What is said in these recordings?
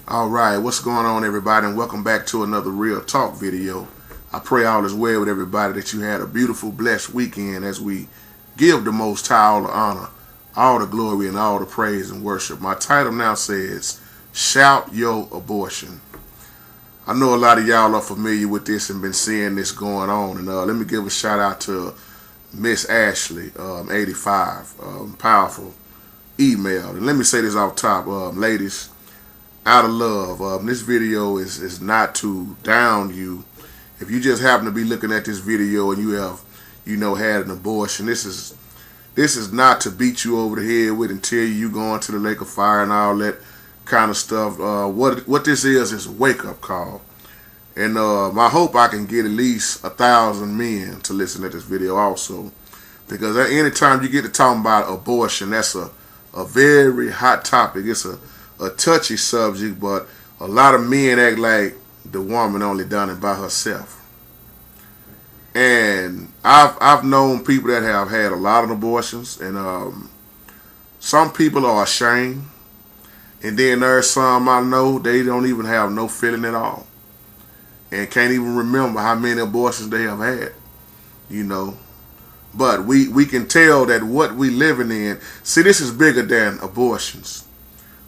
Alright, what's going on everybody, and welcome back to another Real Talk video. I pray all is well with everybody, that you had a beautiful, blessed weekend as we give the Most High all the honor, all the glory, and all the praise and worship. My title now says, Shout Your Abortion. I know a lot of y'all are familiar with this and been seeing this going on, and let me give a shout out to Miss Ashley, 85, powerful email. And let me say this off top, ladies, out of love, this video is not to down you. If you just happen to be looking at this video and you have, had an abortion, this is not to beat you over the head with and tell you going to the lake of fire and all that kind of stuff. What this is a wake-up call. And I hope I can get at least 1,000 men to listen to this video also. Because anytime you get to talking about abortion, that's a very hot topic. It's a touchy subject, but a lot of men act like the woman only done it by herself. And I've known people that have had a lot of abortions, and some people are ashamed, and then there's some I know they don't even have no feeling at all, and can't even remember how many abortions they have had, But we can tell that what we living in, see, this is bigger than abortions.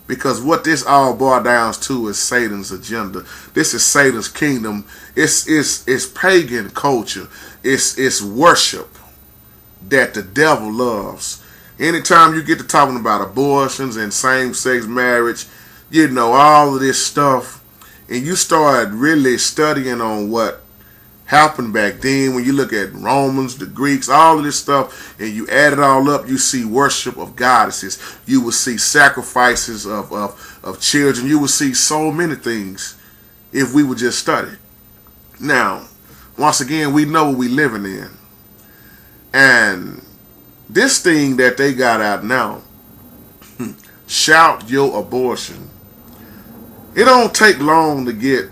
Because what this all boils down to is Satan's agenda. This is Satan's kingdom. It's pagan culture. It's worship that the devil loves. Anytime you get to talking about abortions and same-sex marriage, all of this stuff, and you start really studying on what happened back then, when you look at Romans, the Greeks, all of this stuff, and you add it all up, you see worship of goddesses. You will see sacrifices of children. You will see so many things if we would just study. Now, once again, we know what we're living in. And this thing that they got out now, shout your abortion. It don't take long to get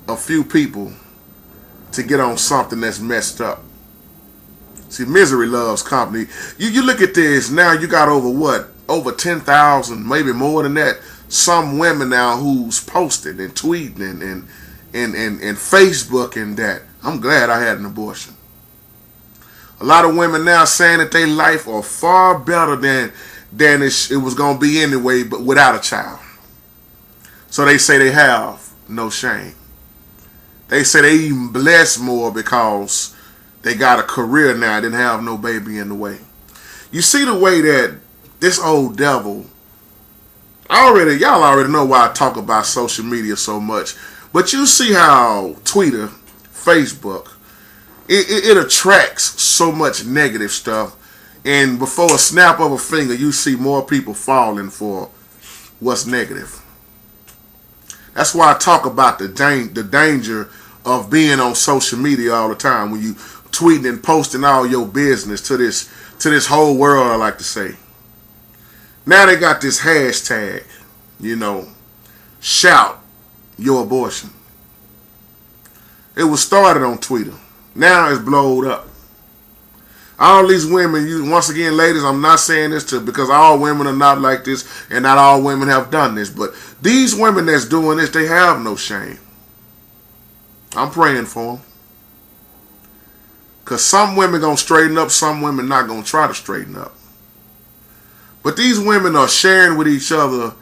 a few people to get on something that's messed up. See, misery loves company. You look at this now, you got over 10,000, maybe more than that, some women now who's posting and tweeting and Facebook and that, I'm glad I had an abortion. A lot of women now saying that their life are far better than it was going to be anyway, but without a child. So they say they have no shame. They say they even blessed more because they got a career now, didn't have no baby in the way. You see the way that this old devil, y'all already know why I talk about social media so much, but you see how Twitter, Facebook, it attracts so much negative stuff, and before a snap of a finger, you see more people falling for what's negative. That's why I talk about the danger of being on social media all the time, when you tweeting and posting all your business to this whole world, I like to say. Now they got this hashtag, shout your abortion. It was started on Twitter. Now it's blowed up. All these women, once again, ladies, I'm not saying this because all women are not like this, and not all women have done this, but these women that's doing this, they have no shame. I'm praying for them. Because some women going to straighten up, some women not going to try to straighten up. But these women are sharing with each other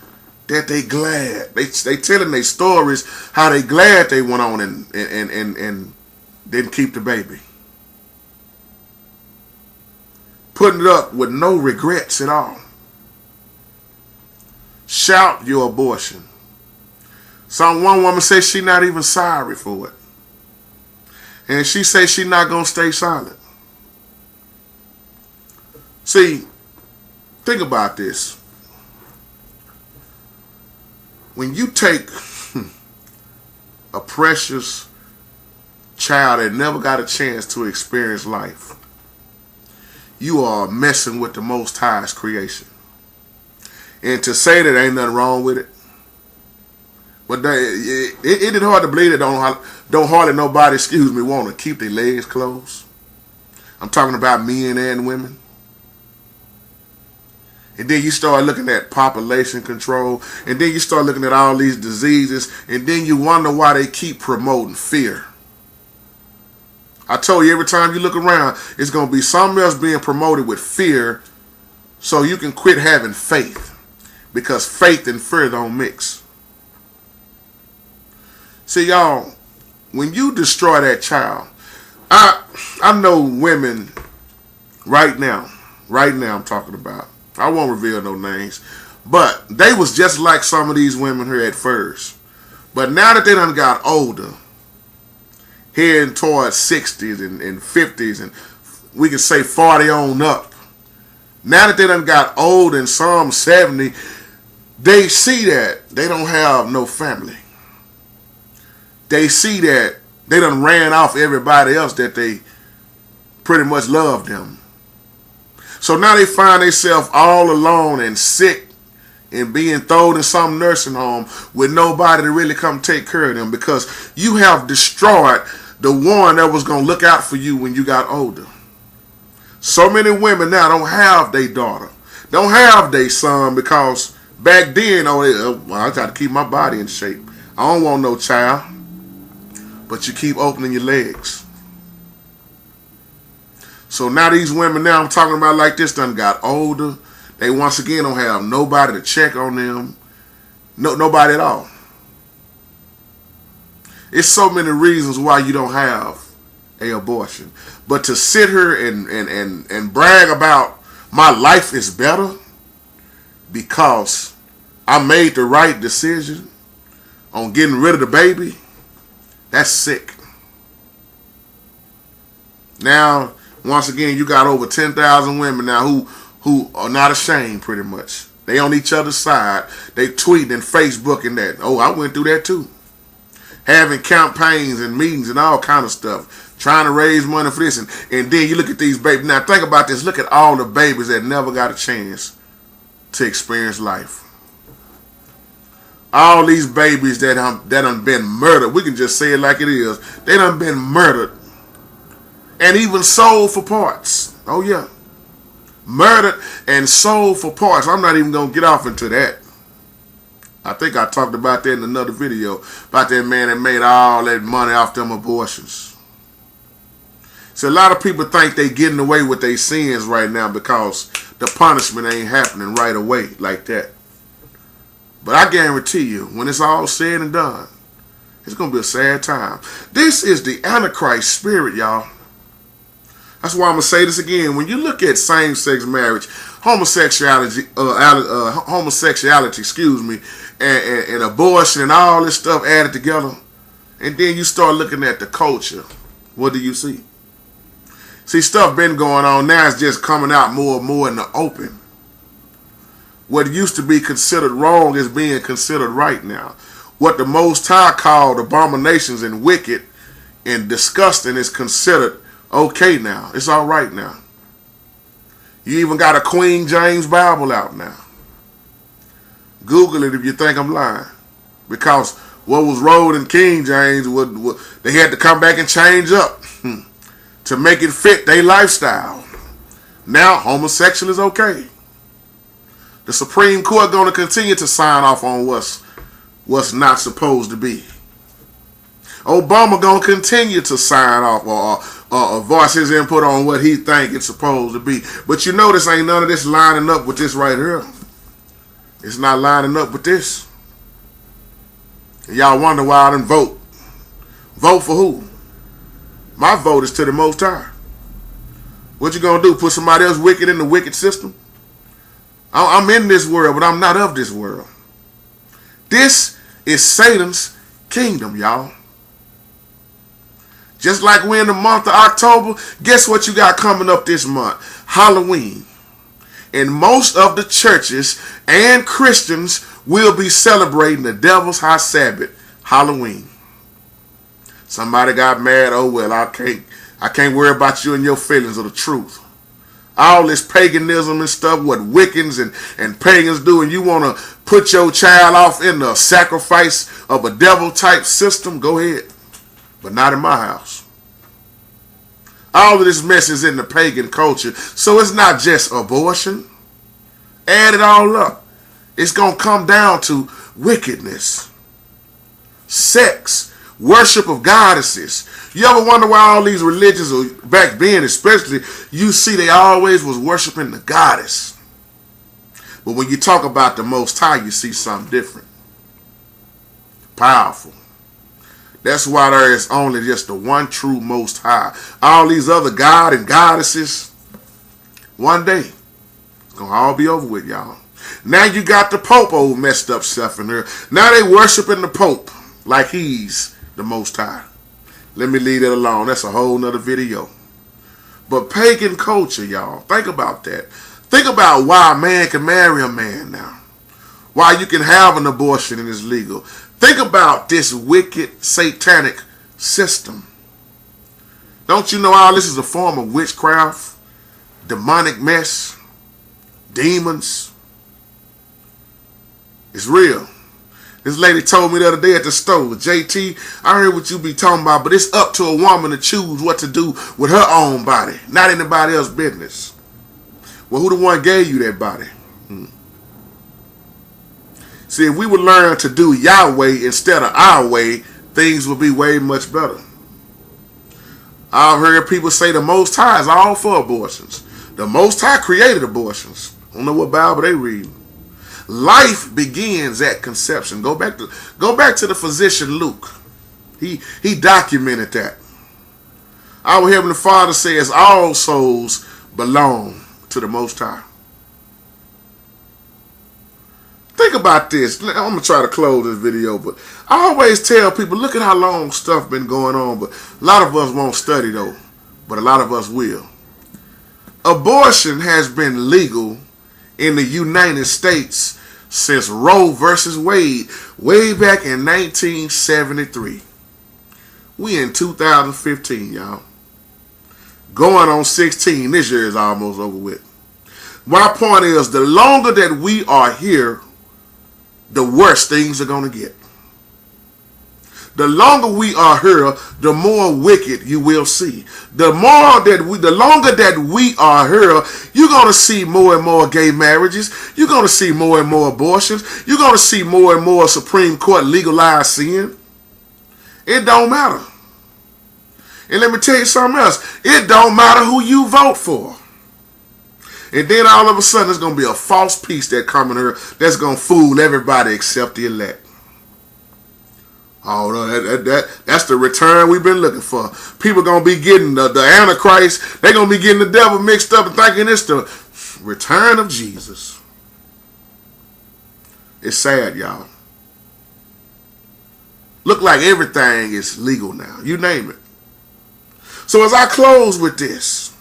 that they glad. They telling their stories, how they glad they went on and didn't keep the baby. Putting it up with no regrets at all. Shout your abortion. One woman says she not even sorry for it. And she says she not going to stay silent. See, think about this. When you take a precious child that never got a chance to experience life, you are messing with the Most High's creation. And to say that ain't nothing wrong with it, but it is hard to believe that don't hardly nobody, want to keep their legs closed. I'm talking about men and women. And then you start looking at population control. And then you start looking at all these diseases. And then you wonder why they keep promoting fear. I told you, every time you look around, it's going to be something else being promoted with fear so you can quit having faith. Because faith and fear don't mix. See, y'all, when you destroy that child, I know women right now I'm talking about. I won't reveal no names. But they was just like some of these women here at first. But now that they done got older, heading towards 60s and 50s, and we can say 40 on up. Now that they done got old and some 70, they see that they don't have no family. They see that they done ran off everybody else that they pretty much loved them. So now they find themselves all alone and sick and being thrown in some nursing home with nobody to really come take care of them, because you have destroyed the one that was going to look out for you when you got older. So many women now don't have their daughter, don't have their son, because back then, I got to keep my body in shape. I don't want no child. But you keep opening your legs. So now these women now I'm talking about like this done got older. They once again don't have nobody to check on them. Nobody at all. It's so many reasons why you don't have an abortion. But to sit here and brag about my life is better because I made the right decision on getting rid of the baby, that's sick. Now, once again, you got over 10,000 women now who are not ashamed, pretty much. They on each other's side. They tweeting and Facebooking that. Oh, I went through that too. Having campaigns and meetings and all kind of stuff. Trying to raise money for this. And then you look at these babies. Now, think about this. Look at all the babies that never got a chance to experience life. All these babies that done been murdered. We can just say it like it is. They done been murdered. And even sold for parts. Oh yeah. Murdered and sold for parts. I'm not even going to get off into that. I think I talked about that in another video. About that man that made all that money off them abortions. So a lot of people think they getting away with their sins right now because the punishment ain't happening right away like that. But I guarantee you, when it's all said and done, it's going to be a sad time. This is the Antichrist spirit, y'all. That's why I'm going to say this again. When you look at same-sex marriage, homosexuality, and abortion and all this stuff added together, and then you start looking at the culture, what do you see? See, stuff been going on now is just coming out more and more in the open. What used to be considered wrong is being considered right now. What the Most High called abominations and wicked and disgusting is considered okay now. It's all right now. You even got a Queen James Bible out now. Google it if you think I'm lying. Because what was wrote in King James, they had to come back and change up to make it fit their lifestyle. Now homosexual is okay. The Supreme Court going to continue to sign off on what's not supposed to be. Obama going to continue to sign off or voice his input on what he think it's supposed to be. But you notice ain't none of this lining up with this right here. It's not lining up with this. And y'all wonder why I didn't vote. Vote for who? My vote is to the Most High. What you going to do? Put somebody else wicked in the wicked system? I'm in this world, but I'm not of this world. This is Satan's kingdom, y'all. Just like we're in the month of October, guess what you got coming up this month? Halloween. And most of the churches and Christians will be celebrating the devil's high Sabbath, Halloween. Somebody got mad, oh well, I can't worry about you and your feelings of the truth. All this paganism and stuff, what Wiccans and pagans do, and you want to put your child off in the sacrifice of a devil-type system, go ahead. But not in my house. All of this mess is in the pagan culture. So it's not just abortion. Add it all up. It's going to come down to wickedness, sex, worship of goddesses. You ever wonder why all these religions, or back then especially, you see they always was worshiping the goddess. But when you talk about the Most High, you see something different. Powerful. That's why there is only just the one true Most High. All these other God and goddesses, one day, it's going to all be over with, y'all. Now you got the Pope, old messed up stuff in there. Now they worshiping the Pope like he's the Most High. Let me leave it alone. That's a whole nother video. But pagan culture, y'all, think about that. Think about why a man can marry a man now. Why you can have an abortion and it's legal. Think about this wicked, satanic system. Don't you know all this is a form of witchcraft, demonic mess, demons? It's real. This lady told me the other day at the store, JT, I heard what you be talking about, but it's up to a woman to choose what to do with her own body, not anybody else's business. Well, who the one gave you that body? See, if we would learn to do Yahweh instead of our way, things would be way much better. I've heard people say the Most High is all for abortions. The Most High created abortions. I don't know what Bible they read. Life begins at conception. Go back to the physician Luke. He documented that. Our Heavenly Father says all souls belong to the Most High. Think about this. I'm going to try to close this video, but I always tell people, look at how long stuff been going on, but a lot of us won't study though, but a lot of us will. Abortion has been legal in the United States since Roe versus Wade, way back in 1973. We in 2015, y'all. Going on 16. This year is almost over with. My point is, the longer that we are here, the worse things are going to get. The longer we are here, the more wicked you will see. The longer that we are here, you're going to see more and more gay marriages. You're going to see more and more abortions. You're going to see more and more Supreme Court legalized sin. It don't matter. And let me tell you something else. It don't matter who you vote for. And then all of a sudden, there's going to be a false peace that coming here that's going to fool everybody except the elect. Oh, no, that's the return we've been looking for. People going to be getting the Antichrist. They're going to be getting the devil mixed up and thinking it's the return of Jesus. It's sad, y'all. Look like everything is legal now. You name it. So as I close with this,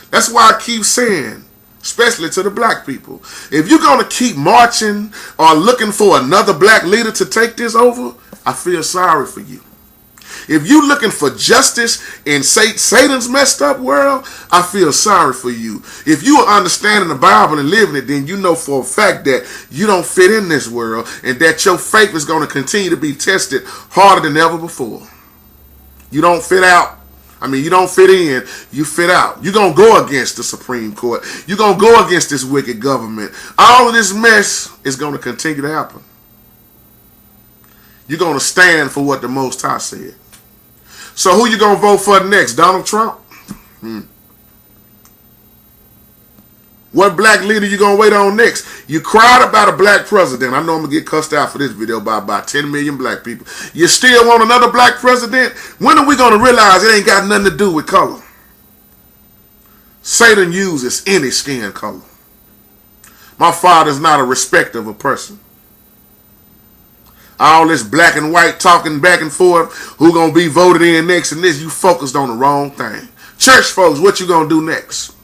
that's why I keep saying, especially to the black people, if you're going to keep marching or looking for another black leader to take this over, I feel sorry for you. If you're looking for justice in Satan's messed up world, I feel sorry for you. If you are understanding the Bible and living it, then you know for a fact that you don't fit in this world and that your faith is going to continue to be tested harder than ever before. You don't fit out. You don't fit in, you fit out. You're going to go against the Supreme Court. You're going to go against this wicked government. All of this mess is going to continue to happen. You're going to stand for what the Most High said. So who you going to vote for next? Donald Trump? What black leader you going to wait on next? You cried about a black president. I know I'm going to get cussed out for this video by about 10 million black people. You still want another black president? When are we going to realize it ain't got nothing to do with color? Satan uses any skin color. My father's not a respecter of a person. All this black and white talking back and forth, who going to be voted in next and this, you focused on the wrong thing. Church folks, what you going to do next?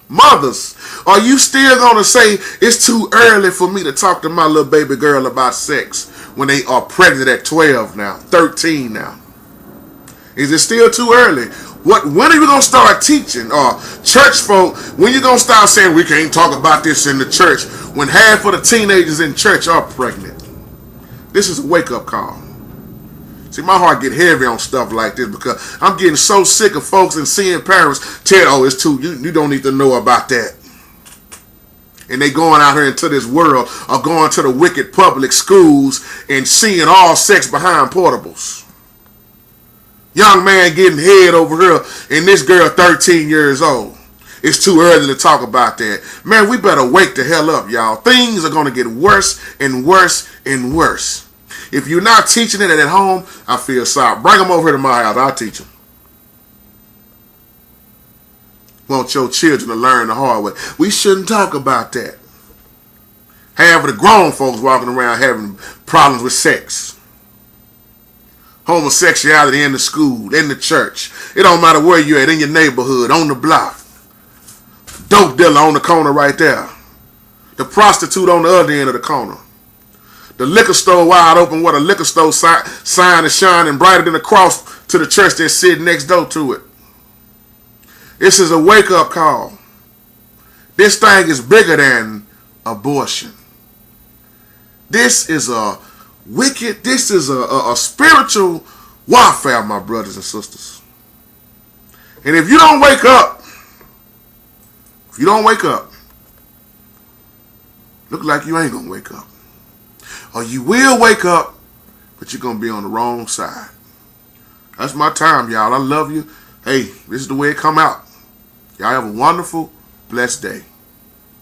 Mothers, are you still going to say it's too early for me to talk to my little baby girl about sex when they are pregnant at 12 now, 13 now? Is it still too early? When are you going to start teaching? Or church folk, when you going to start saying we can't talk about this in the church when half of the teenagers in church are pregnant? This is a wake-up call. See, my heart get heavy on stuff like this because I'm getting so sick of folks and seeing parents tell, oh, it's too, you don't need to know about that. And they going out here into this world or going to the wicked public schools and seeing all sex behind portables. Young man getting head over here and this girl 13 years old. It's too early to talk about that. Man, we better wake the hell up, y'all. Things are going to get worse and worse and worse. If you're not teaching it at home, I feel sorry. Bring them over here to my house. I'll teach them. Want your children to learn the hard way. We shouldn't talk about that. Half of the grown folks walking around having problems with sex. Homosexuality in the school, in the church. It don't matter where you're at, in your neighborhood, on the block. Dope dealer on the corner right there. The prostitute on the other end of the corner. The liquor store wide open where the liquor store sign is shining brighter than the cross to the church that's sitting next door to it. This is a wake-up call. This thing is bigger than abortion. This is a wicked, this is a spiritual warfare, my brothers and sisters. And if you don't wake up, look like you ain't gonna wake up. Or you will wake up, but you're gonna be on the wrong side. That's my time, y'all. I love you. Hey, this is the way it come out. Y'all have a wonderful, blessed day.